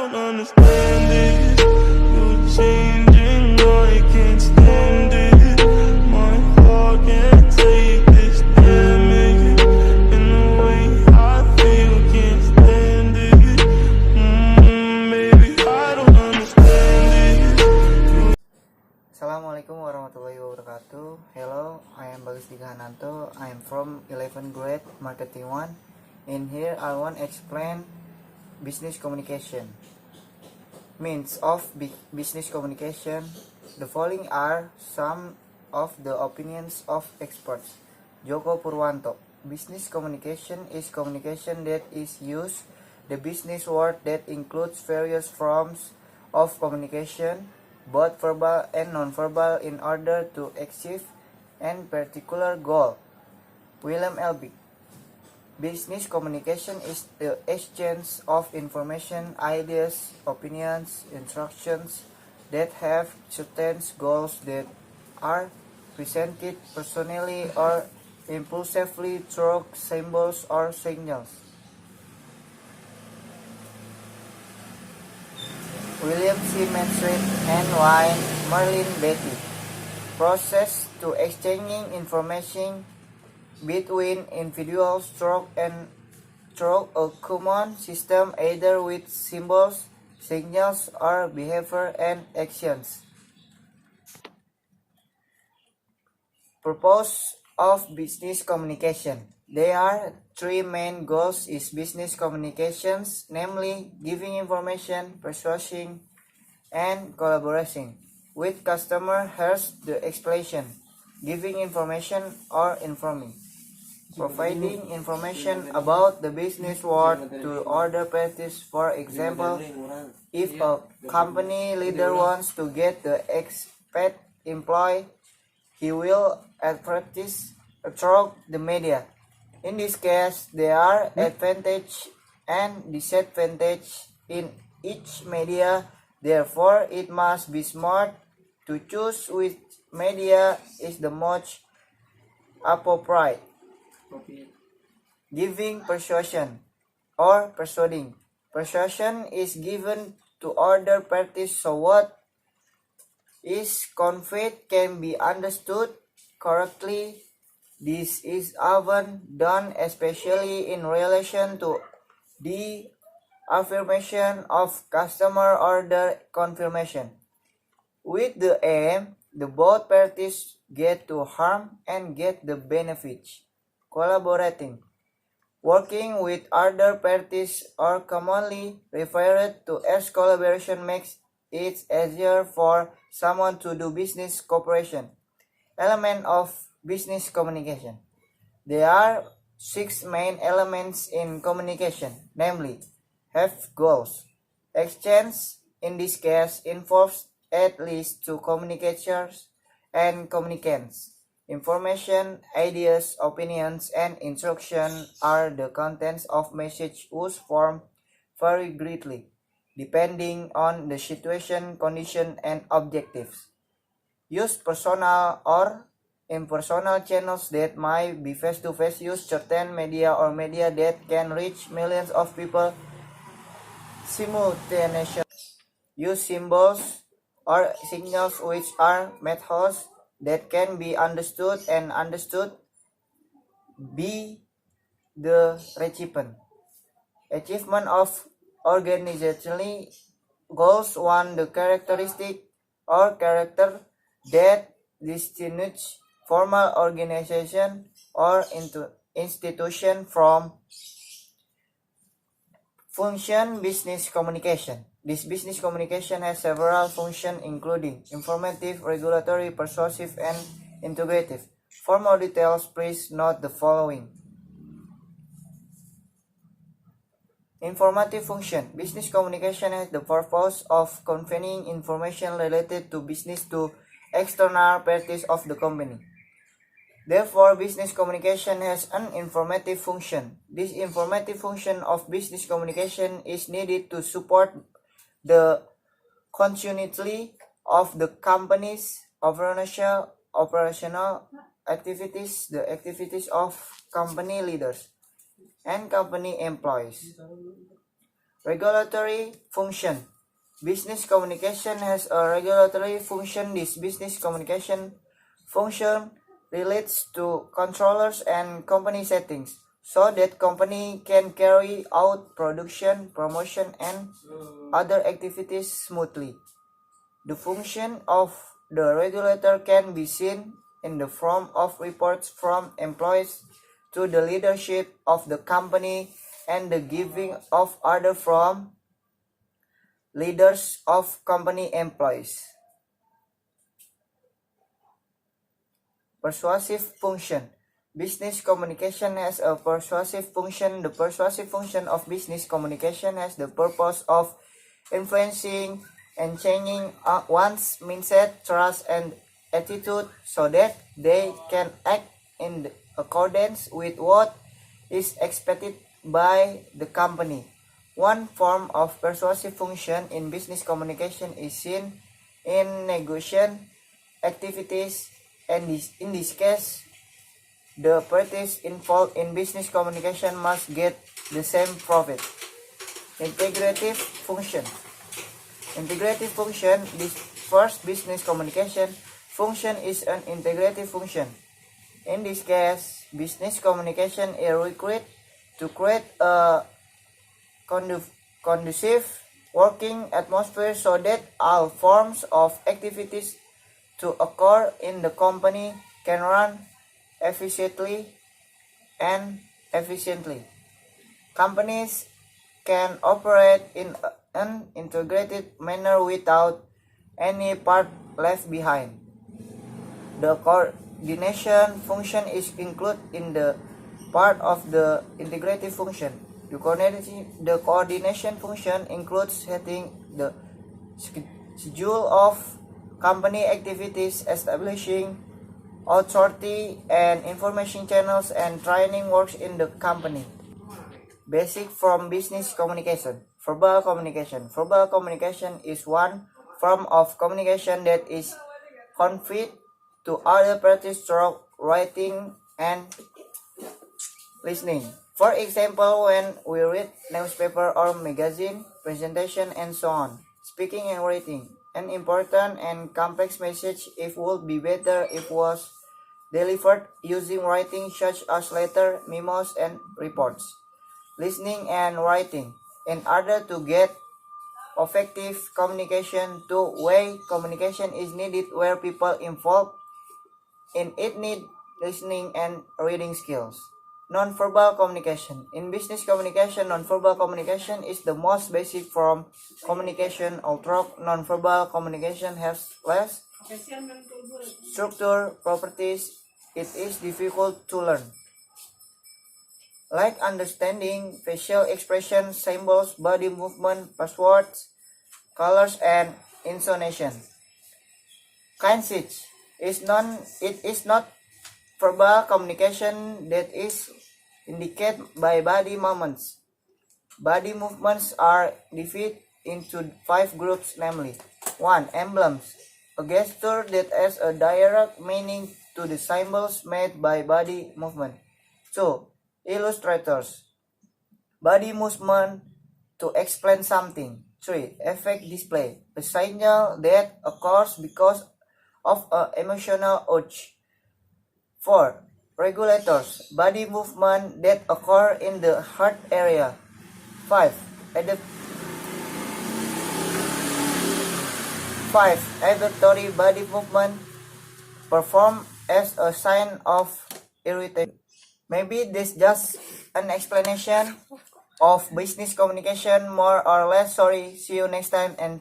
don't understand it. You're changing, I can't stand it. My heart can't take this damage. In the way I feel, can't stand it. Maybe I don't understand it. Assalamualaikum warahmatullahi wabarakatuh. Hello, I am Bagus Digahananto. I am from 11th grade Marketing 1. In here I want to explain business communication. Means of business communication. The following are some of the opinions of experts. Joko Purwanto. Business communication is communication that is used the business word that includes various forms of communication, both verbal and non-verbal, in order to achieve a particular goal. William Elby. Business communication is the exchange of information, ideas, opinions, instructions that have certain goals that are presented personally or impulsively through symbols or signals. William C. Manfred and Wayne Merlin Beatty. Process to exchanging information between individuals through a common system, either with symbols, signals, or behavior and actions. Purpose of business communication. There are three main goals in business communications, namely giving information, persuading, and collaborating with customer. Here's the explanation: giving information or informing, providing information about the business world to other parties. For example, if a company leader wants to get the expat employee, he will advertise through the media. In this case, there are advantages and disadvantages in each media. Therefore, it must be smart to choose which media is the most appropriate. Giving persuasion or persuading. Persuasion is given to other parties so what is conveyed can be understood correctly. This is often done especially in relation to the affirmation of customer order confirmation, with the aim the both parties get to harm and get the benefits. Collaborating. Working with other parties, or commonly referred to as collaboration, makes it easier for someone to do business cooperation. Element of business communication. There are 6 main elements in communication, namely, have goals. Exchange, in this case, involves at least 2 communicators and communicants. Information, ideas, opinions, and instruction are the contents of message whose form vary greatly, depending on the situation, condition, and objectives. Use personal or impersonal channels that might be face-to-face. Use certain media or media that can reach millions of people simultaneously. Use symbols or signals, which are methods that can be understood and understood by the recipient. Achievement of organizational goals. 1. The characteristic or character that distinguish formal organization or institution from function. Business communication. This business communication has several functions, including informative, regulatory, persuasive, and integrative. For more details, please note the following. Informative function. Business communication has the purpose of conveying information related to business to external parties of the company. Therefore, business communication has an informative function. This informative function of business communication is needed to support the continuity of the company's operational activities, the activities of company leaders and company employees. Regulatory function. Business communication has a regulatory function. This business communication function relates to controllers and company settings so that company can carry out production, promotion, and other activities smoothly. The function of the regulator can be seen in the form of reports from employees to the leadership of the company and the giving of orders from leaders of company employees. Persuasive function. Business communication has a persuasive function. The persuasive function of business communication has the purpose of influencing and changing one's mindset, trust, and attitude so that they can act in accordance with what is expected by the company. One form of persuasive function in business communication is seen in negotiation activities, and in this case, the parties involved in business communication must get the same profit. Integrative function. Integrative function. This first business communication function is an integrative function. In this case, business communication is required to create a conducive working atmosphere so that all forms of activities to occur in the company can run efficiently and efficiently. Companies can operate in an integrated manner without any part left behind. The coordination function is included in the part of the integrative function. The coordination function includes setting the schedule of company activities, establishing authority and information channels, and training works in the company. Basic from business communication. Verbal communication. Verbal communication is one form of communication that is conveyed to other parties through writing and listening. For example, when we read newspaper or magazine, presentation, and so on. Speaking and writing. An important and complex message it would be better if was delivered using writing such as letters, memos, and reports. Listening and writing. In order to get effective communication, two-way communication is needed where people involved in it need listening and reading skills. Non-verbal communication. In business communication, non-verbal communication is the most basic form communication, although non-verbal communication has less structure properties. It is difficult to learn, like understanding facial expressions, symbols, body movement, passwords, colors, and intonation. Kinesics it is not verbal communication that is indicated by body movements. Body movements are divided into 5 groups, namely: 1. Emblems, a gesture that has a direct meaning to the symbols made by body movement. 2. Illustrators, body movement to explain something. 3. Affect display, a signal that occurs because of an emotional urge. 4. Regulators, body movement that occur in the heart area. 5. Adaptory body movement performed as a sign of irritation. Maybe this just an explanation of business communication, more or less. Sorry, see you next time and